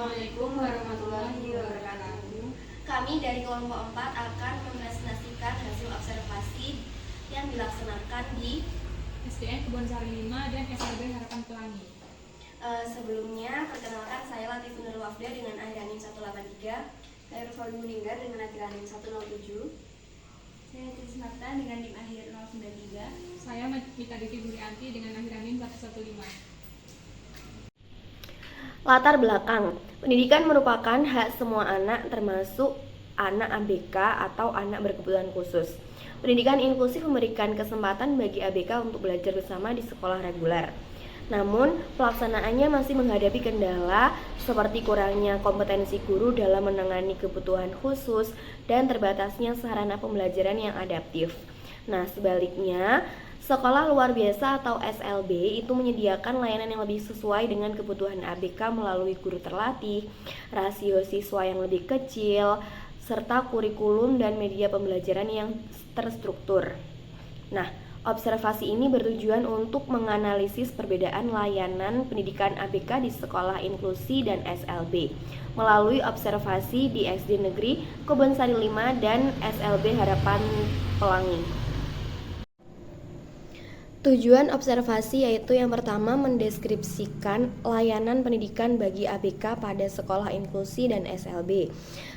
Assalamualaikum warahmatullahi wabarakatuh. Kami dari kelompok 4 akan mempresentasikan hasil observasi yang dilaksanakan di SDN Kebonsari 5 dan SLB Harapan Pelangi. Sebelumnya, perkenalkan saya Latif Nur Wafda dengan akhir anim 183. Saya Rufal Meninggar dengan akhir anim 107. Saya Trismarta dengan NIM akhir 093. Saya Mita Diti Durianti dengan akhir anim 115. Latar belakang. Pendidikan merupakan hak semua anak, termasuk anak ABK atau anak berkebutuhan khusus. Pendidikan inklusif memberikan kesempatan bagi ABK untuk belajar bersama di sekolah reguler. Namun, pelaksanaannya masih menghadapi kendala seperti kurangnya kompetensi guru dalam menangani kebutuhan khusus dan terbatasnya sarana pembelajaran yang adaptif. Nah, sebaliknya, sekolah luar biasa atau SLB itu menyediakan layanan yang lebih sesuai dengan kebutuhan ABK melalui guru terlatih, rasio siswa yang lebih kecil, serta kurikulum dan media pembelajaran yang terstruktur. Nah, observasi ini bertujuan untuk menganalisis perbedaan layanan pendidikan ABK di sekolah inklusi dan SLB melalui observasi di SD Negeri Kebonsari 5 dan SLB Harapan Pelangi. Tujuan observasi yaitu yang pertama mendeskripsikan layanan pendidikan bagi ABK pada sekolah inklusi dan SLB.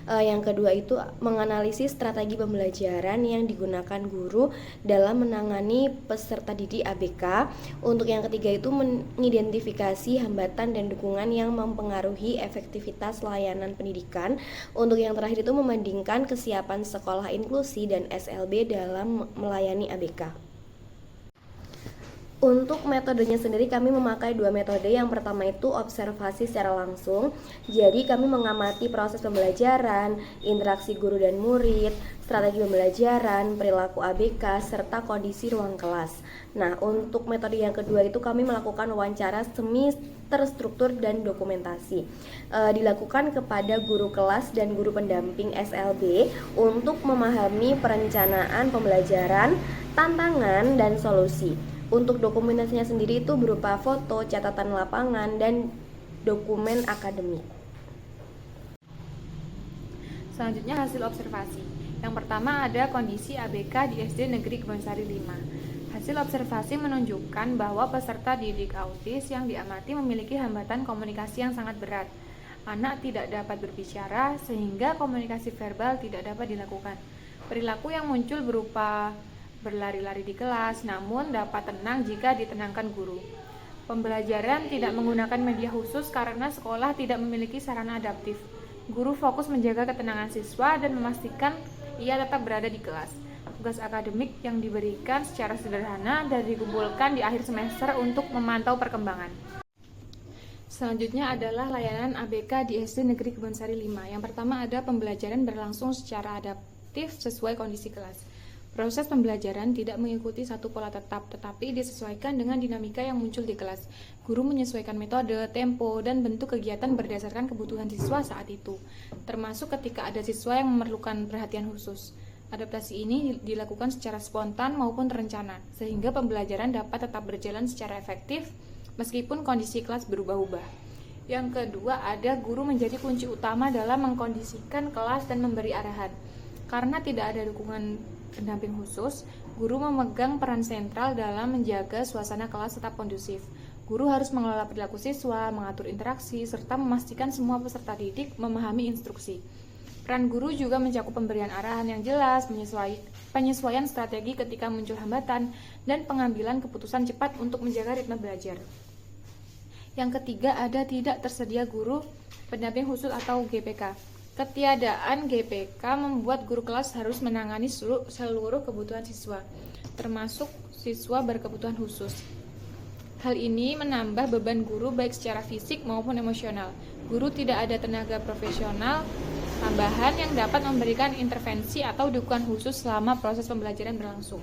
Yang kedua itu menganalisis strategi pembelajaran yang digunakan guru dalam menangani peserta didik ABK. Untuk yang ketiga itu mengidentifikasi hambatan dan dukungan yang mempengaruhi efektivitas layanan pendidikan. Untuk yang terakhir itu membandingkan kesiapan sekolah inklusi dan SLB dalam melayani ABK. Untuk metodenya sendiri kami memakai dua metode. Yang pertama itu observasi secara langsung. Jadi kami mengamati proses pembelajaran, interaksi guru dan murid, strategi pembelajaran, perilaku ABK, serta kondisi ruang kelas. Nah, untuk metode yang kedua itu kami melakukan wawancara semi terstruktur dan dokumentasi. Dilakukan kepada guru kelas dan guru pendamping SLB untuk memahami perencanaan pembelajaran, tantangan, dan solusi. Untuk dokumentasinya sendiri itu berupa foto, catatan lapangan, dan dokumen akademik. Selanjutnya hasil observasi. Yang pertama ada kondisi ABK di SD Negeri Kebonsari 5. Hasil observasi menunjukkan bahwa peserta didik autis yang diamati memiliki hambatan komunikasi yang sangat berat. Anak tidak dapat berbicara sehingga komunikasi verbal tidak dapat dilakukan. Perilaku yang muncul berupa berlari-lari di kelas, namun dapat tenang jika ditenangkan guru. Pembelajaran tidak menggunakan media khusus karena sekolah tidak memiliki sarana adaptif. Guru fokus menjaga ketenangan siswa dan memastikan ia tetap berada di kelas. Tugas akademik yang diberikan secara sederhana dan dikumpulkan di akhir semester untuk memantau perkembangan. Selanjutnya adalah layanan ABK di SD Negeri Kebonsari 5. Yang pertama ada pembelajaran berlangsung secara adaptif sesuai kondisi kelas. Proses pembelajaran tidak mengikuti satu pola tetap, tetapi disesuaikan dengan dinamika yang muncul di kelas. Guru menyesuaikan metode, tempo, dan bentuk kegiatan berdasarkan kebutuhan siswa saat itu, termasuk ketika ada siswa yang memerlukan perhatian khusus. Adaptasi ini dilakukan secara spontan maupun terencana, sehingga pembelajaran dapat tetap berjalan secara efektif meskipun kondisi kelas berubah-ubah. Yang kedua, ada guru menjadi kunci utama dalam mengkondisikan kelas dan memberi arahan. Karena tidak ada dukungan pendamping khusus, guru memegang peran sentral dalam menjaga suasana kelas tetap kondusif. Guru harus mengelola perilaku siswa, mengatur interaksi, serta memastikan semua peserta didik memahami instruksi. Peran guru juga mencakup pemberian arahan yang jelas, penyesuaian strategi ketika muncul hambatan, dan pengambilan keputusan cepat untuk menjaga ritme belajar. Yang ketiga ada tidak tersedia guru pendamping khusus atau GPK. Ketiadaan GPK membuat guru kelas harus menangani seluruh kebutuhan siswa, termasuk siswa berkebutuhan khusus. Hal ini menambah beban guru baik secara fisik maupun emosional. Guru tidak ada tenaga profesional tambahan yang dapat memberikan intervensi atau dukungan khusus selama proses pembelajaran berlangsung.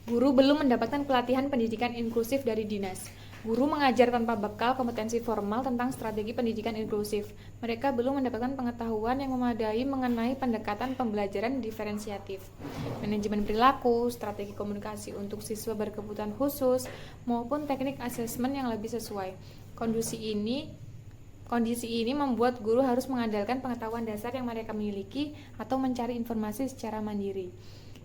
Guru belum mendapatkan pelatihan pendidikan inklusif dari dinas. Guru mengajar tanpa bekal kompetensi formal tentang strategi pendidikan inklusif. Mereka belum mendapatkan pengetahuan yang memadai mengenai pendekatan pembelajaran diferensiatif, manajemen perilaku, strategi komunikasi untuk siswa berkebutuhan khusus, maupun teknik asesmen yang lebih sesuai. Kondisi ini membuat guru harus mengandalkan pengetahuan dasar yang mereka miliki atau mencari informasi secara mandiri.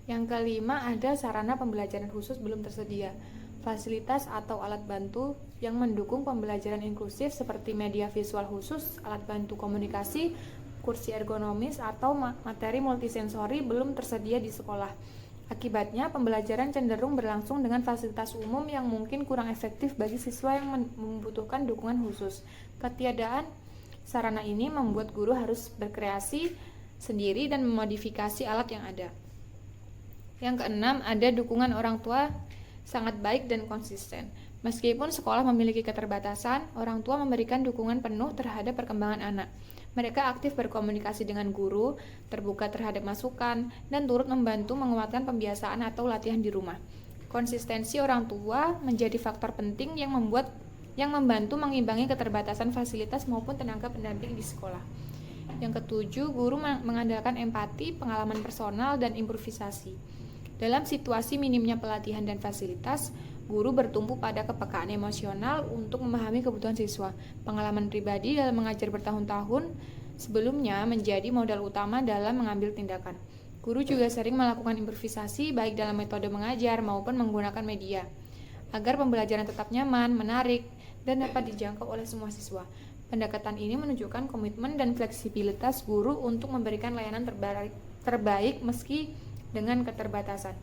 Yang kelima, ada sarana pembelajaran khusus belum tersedia. Fasilitas atau alat bantu yang mendukung pembelajaran inklusif seperti media visual khusus, alat bantu komunikasi, kursi ergonomis, atau materi multisensori belum tersedia di sekolah. Akibatnya, pembelajaran cenderung berlangsung dengan fasilitas umum yang mungkin kurang efektif bagi siswa yang membutuhkan dukungan khusus. Ketiadaan sarana ini membuat guru harus berkreasi sendiri dan memodifikasi alat yang ada. Yang keenam, ada dukungan orang tua sangat baik dan konsisten. Meskipun sekolah memiliki keterbatasan, orang tua memberikan dukungan penuh terhadap perkembangan anak. Mereka aktif berkomunikasi dengan guru, terbuka terhadap masukan, dan turut membantu menguatkan pembiasaan atau latihan di rumah. Konsistensi orang tua menjadi faktor penting yang membantu mengimbangi keterbatasan fasilitas maupun tenaga pendamping di sekolah. Yang ketujuh, guru mengandalkan empati, pengalaman personal, dan improvisasi. Dalam situasi minimnya pelatihan dan fasilitas, guru bertumpu pada kepekaan emosional untuk memahami kebutuhan siswa. Pengalaman pribadi dalam mengajar bertahun-tahun sebelumnya menjadi modal utama dalam mengambil tindakan. Guru juga sering melakukan improvisasi baik dalam metode mengajar maupun menggunakan media, agar pembelajaran tetap nyaman, menarik, dan dapat dijangkau oleh semua siswa. Pendekatan ini menunjukkan komitmen dan fleksibilitas guru untuk memberikan layanan terbaik meski dengan keterbatasan.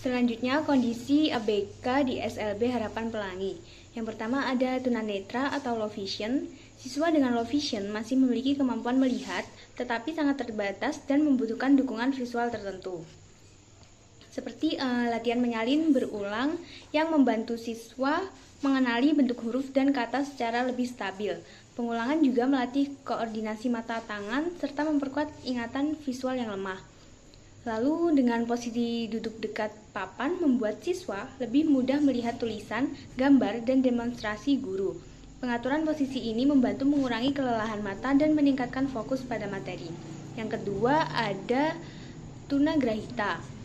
Selanjutnya, kondisi ABK di SLB Harapan Pelangi. Yang pertama ada tunanetra atau low vision. Siswa dengan low vision masih memiliki kemampuan melihat, tetapi sangat terbatas dan membutuhkan dukungan visual tertentu. Seperti latihan menyalin berulang yang membantu siswa mengenali bentuk huruf dan kata secara lebih stabil. Pengulangan juga melatih koordinasi mata tangan serta memperkuat ingatan visual yang lemah. Lalu dengan posisi duduk dekat papan membuat siswa lebih mudah melihat tulisan, gambar, dan demonstrasi guru. Pengaturan posisi ini membantu mengurangi kelelahan mata dan meningkatkan fokus pada materi. Yang kedua ada tunagrahita.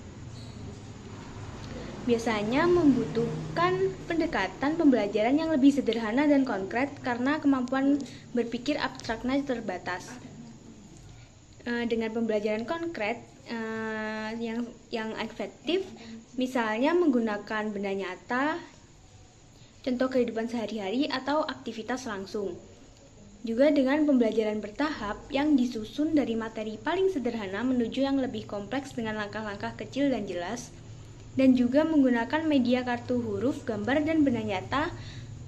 Biasanya membutuhkan pendekatan pembelajaran yang lebih sederhana dan konkret karena kemampuan berpikir abstraknya terbatas. Dengan pembelajaran konkret yang efektif, misalnya menggunakan benda nyata, contoh kehidupan sehari-hari atau aktivitas langsung. Juga dengan pembelajaran bertahap yang disusun dari materi paling sederhana menuju yang lebih kompleks dengan langkah-langkah kecil dan jelas, dan juga menggunakan media kartu huruf, gambar, dan benda nyata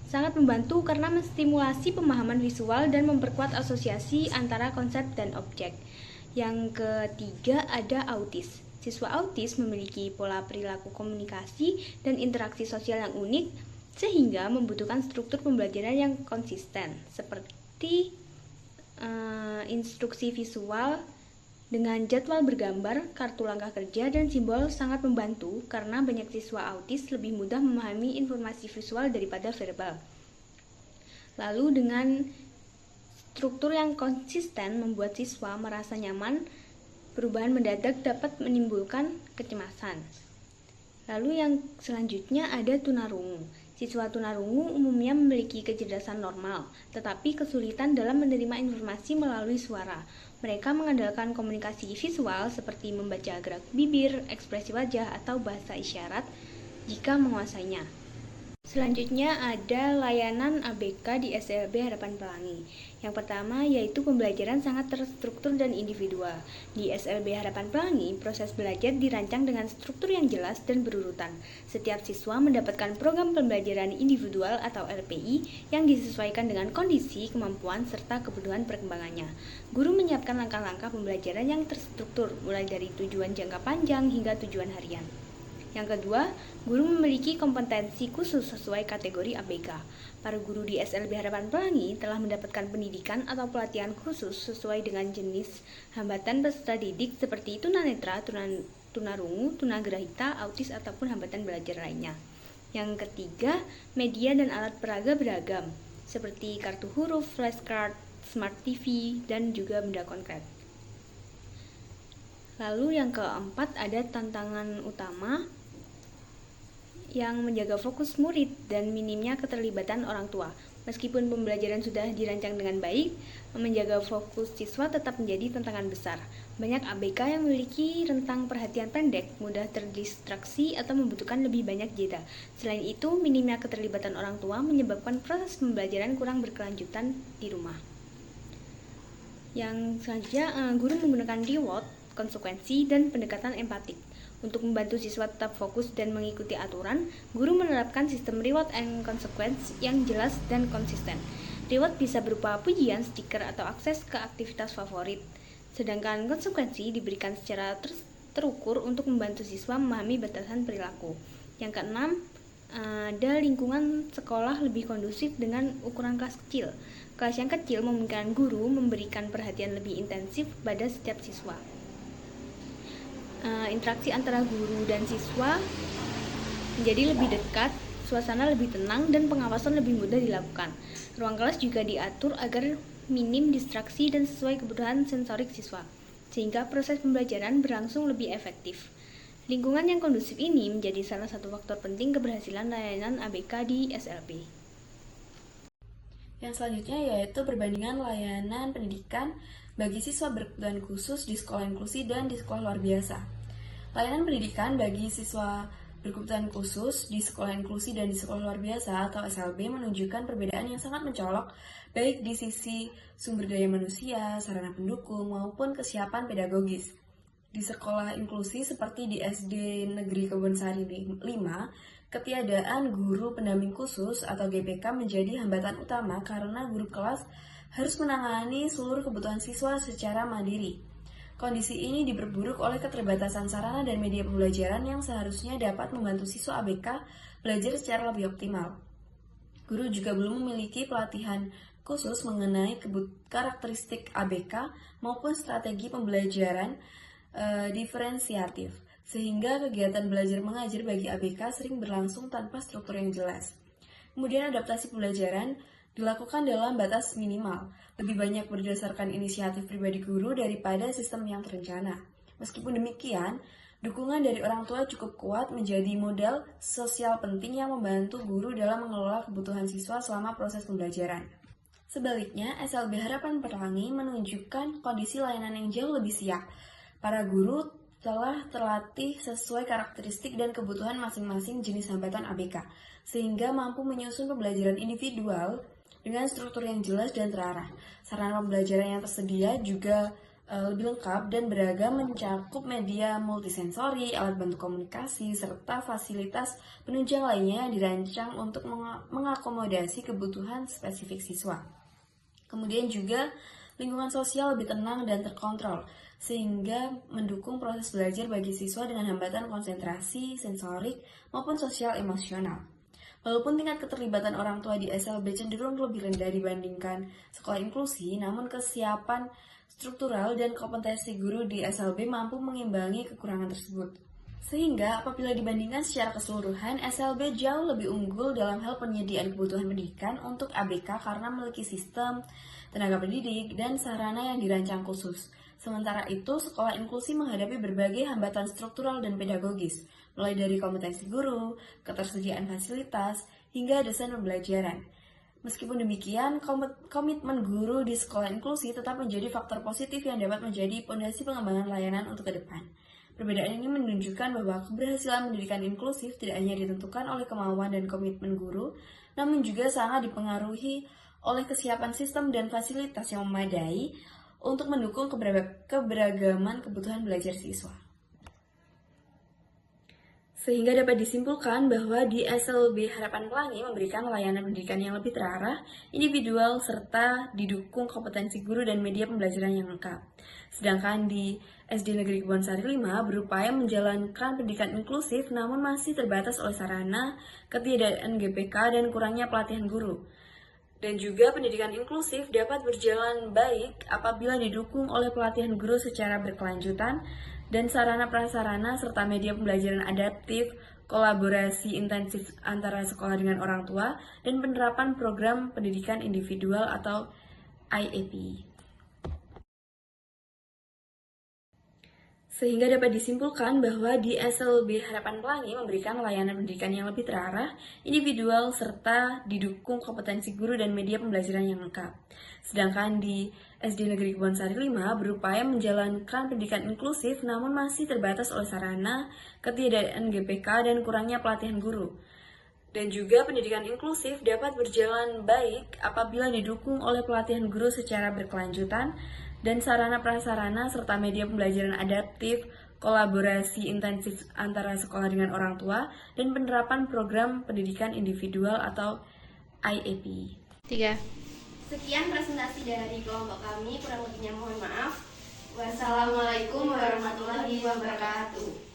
sangat membantu karena menstimulasi pemahaman visual dan memperkuat asosiasi antara konsep dan objek. Yang ketiga ada autis. Siswa autis memiliki pola perilaku komunikasi dan interaksi sosial yang unik sehingga membutuhkan struktur pembelajaran yang konsisten seperti instruksi visual dengan jadwal bergambar, kartu langkah kerja, dan simbol sangat membantu karena banyak siswa autis lebih mudah memahami informasi visual daripada verbal. Lalu dengan struktur yang konsisten membuat siswa merasa nyaman, perubahan mendadak dapat menimbulkan kecemasan. Lalu yang selanjutnya ada tunarungu. Siswa tunarungu umumnya memiliki kecerdasan normal, tetapi kesulitan dalam menerima informasi melalui suara. Mereka mengandalkan komunikasi visual seperti membaca gerak bibir, ekspresi wajah, atau bahasa isyarat jika menguasainya. Selanjutnya ada layanan ABK di SLB Harapan Pelangi. Yang pertama yaitu pembelajaran sangat terstruktur dan individual. Di SLB Harapan Pelangi, proses belajar dirancang dengan struktur yang jelas dan berurutan. Setiap siswa mendapatkan program pembelajaran individual atau RPI yang disesuaikan dengan kondisi, kemampuan, serta kebutuhan perkembangannya. Guru menyiapkan langkah-langkah pembelajaran yang terstruktur, mulai dari tujuan jangka panjang hingga tujuan harian. Yang kedua, guru memiliki kompetensi khusus sesuai kategori ABK. Para guru di SLB Harapan Pelangi telah mendapatkan pendidikan atau pelatihan khusus sesuai dengan jenis hambatan peserta didik seperti tunanetra, tunarungu, tunagrahita, autis, ataupun hambatan belajar lainnya. Yang ketiga, media dan alat peraga beragam seperti kartu huruf, flashcard, smart TV, dan juga benda konkret. Lalu yang keempat ada tantangan utama, yang menjaga fokus murid dan minimnya keterlibatan orang tua. Meskipun pembelajaran sudah dirancang dengan baik, menjaga fokus siswa tetap menjadi tantangan besar. Banyak ABK yang memiliki rentang perhatian pendek, mudah terdistraksi atau membutuhkan lebih banyak jeda. Selain itu, minimnya keterlibatan orang tua menyebabkan proses pembelajaran kurang berkelanjutan di rumah. Yang selanjutnya, guru menggunakan reward, konsekuensi, dan pendekatan empatik. Untuk membantu siswa tetap fokus dan mengikuti aturan, guru menerapkan sistem reward and consequence yang jelas dan konsisten. Reward bisa berupa pujian, stiker, atau akses ke aktivitas favorit. Sedangkan konsekuensi diberikan secara terukur untuk membantu siswa memahami batasan perilaku. Yang keenam, ada lingkungan sekolah lebih kondusif dengan ukuran kelas kecil. Kelas yang kecil memungkinkan guru memberikan perhatian lebih intensif pada setiap siswa. Interaksi antara guru dan siswa menjadi lebih dekat, suasana lebih tenang, dan pengawasan lebih mudah dilakukan. Ruang kelas juga diatur agar minim distraksi dan sesuai kebutuhan sensorik siswa, sehingga proses pembelajaran berlangsung lebih efektif. Lingkungan yang kondusif ini menjadi salah satu faktor penting keberhasilan layanan ABK di SLB. Yang selanjutnya yaitu perbandingan layanan pendidikan bagi siswa berkebutuhan khusus di sekolah inklusi dan di sekolah luar biasa. Layanan pendidikan bagi siswa berkebutuhan khusus di sekolah inklusi dan di sekolah luar biasa atau SLB menunjukkan perbedaan yang sangat mencolok baik di sisi sumber daya manusia, sarana pendukung, maupun kesiapan pedagogis. Di sekolah inklusi seperti di SD Negeri Kebonsari 5, ketiadaan guru pendamping khusus atau GPK menjadi hambatan utama karena guru kelas harus menangani seluruh kebutuhan siswa secara mandiri. Kondisi ini diperburuk oleh keterbatasan sarana dan media pembelajaran yang seharusnya dapat membantu siswa ABK belajar secara lebih optimal. Guru juga belum memiliki pelatihan khusus mengenai karakteristik ABK maupun strategi pembelajaran diferensiatif, sehingga kegiatan belajar mengajar bagi ABK sering berlangsung tanpa struktur yang jelas. Kemudian adaptasi pembelajaran dilakukan dalam batas minimal, lebih banyak berdasarkan inisiatif pribadi guru daripada sistem yang terencana. Meskipun demikian, dukungan dari orang tua cukup kuat menjadi modal sosial penting yang membantu guru dalam mengelola kebutuhan siswa selama proses pembelajaran. Sebaliknya, SLB Harapan Pelangi menunjukkan kondisi layanan yang jauh lebih siap. Para guru telah terlatih sesuai karakteristik dan kebutuhan masing-masing jenis hambatan ABK, sehingga mampu menyusun pembelajaran individual dengan struktur yang jelas dan terarah. Sarana pembelajaran yang tersedia juga lebih lengkap dan beragam, mencakup media multisensori, alat bantu komunikasi, serta fasilitas penunjang lainnya yang dirancang untuk mengakomodasi kebutuhan spesifik siswa. Kemudian juga lingkungan sosial lebih tenang dan terkontrol, sehingga mendukung proses belajar bagi siswa dengan hambatan konsentrasi, sensorik, maupun sosial emosional. Walaupun tingkat keterlibatan orang tua di SLB cenderung lebih rendah dibandingkan sekolah inklusi, namun kesiapan struktural dan kompetensi guru di SLB mampu mengimbangi kekurangan tersebut. Sehingga apabila dibandingkan secara keseluruhan, SLB jauh lebih unggul dalam hal penyediaan kebutuhan pendidikan untuk ABK karena memiliki sistem, tenaga pendidik, dan sarana yang dirancang khusus. Sementara itu, sekolah inklusi menghadapi berbagai hambatan struktural dan pedagogis, mulai dari kompetensi guru, ketersediaan fasilitas, hingga desain pembelajaran. Meskipun demikian, komitmen guru di sekolah inklusi tetap menjadi faktor positif yang dapat menjadi fondasi pengembangan layanan untuk ke depan. Perbedaan ini menunjukkan bahwa keberhasilan pendidikan inklusif tidak hanya ditentukan oleh kemauan dan komitmen guru, namun juga sangat dipengaruhi oleh kesiapan sistem dan fasilitas yang memadai untuk mendukung keberagaman kebutuhan belajar siswa. Sehingga dapat disimpulkan bahwa di SLB Harapan Pelangi memberikan layanan pendidikan yang lebih terarah, individual, serta didukung kompetensi guru dan media pembelajaran yang lengkap. Sedangkan di SD Negeri Kebonsari 5 berupaya menjalankan pendidikan inklusif namun masih terbatas oleh sarana, ketiadaan GPK, dan kurangnya pelatihan guru. Dan juga pendidikan inklusif dapat berjalan baik apabila didukung oleh pelatihan guru secara berkelanjutan dan sarana-prasarana serta media pembelajaran adaptif, kolaborasi intensif antara sekolah dengan orang tua, dan penerapan program pendidikan individual atau IAP. Sehingga dapat disimpulkan bahwa di SLB Harapan Pelangi memberikan layanan pendidikan yang lebih terarah, individual, serta didukung kompetensi guru dan media pembelajaran yang lengkap. Sedangkan di SD Negeri Kebonsari 5 berupaya menjalankan pendidikan inklusif namun masih terbatas oleh sarana, ketiadaan GPK, dan kurangnya pelatihan guru. Dan juga pendidikan inklusif dapat berjalan baik apabila didukung oleh pelatihan guru secara berkelanjutan dan sarana prasarana serta media pembelajaran adaptif, kolaborasi intensif antara sekolah dengan orang tua, dan penerapan program pendidikan individual atau IEP. 3. Sekian presentasi dari kelompok kami, kurang lebihnya mohon maaf. Wassalamualaikum warahmatullahi wabarakatuh.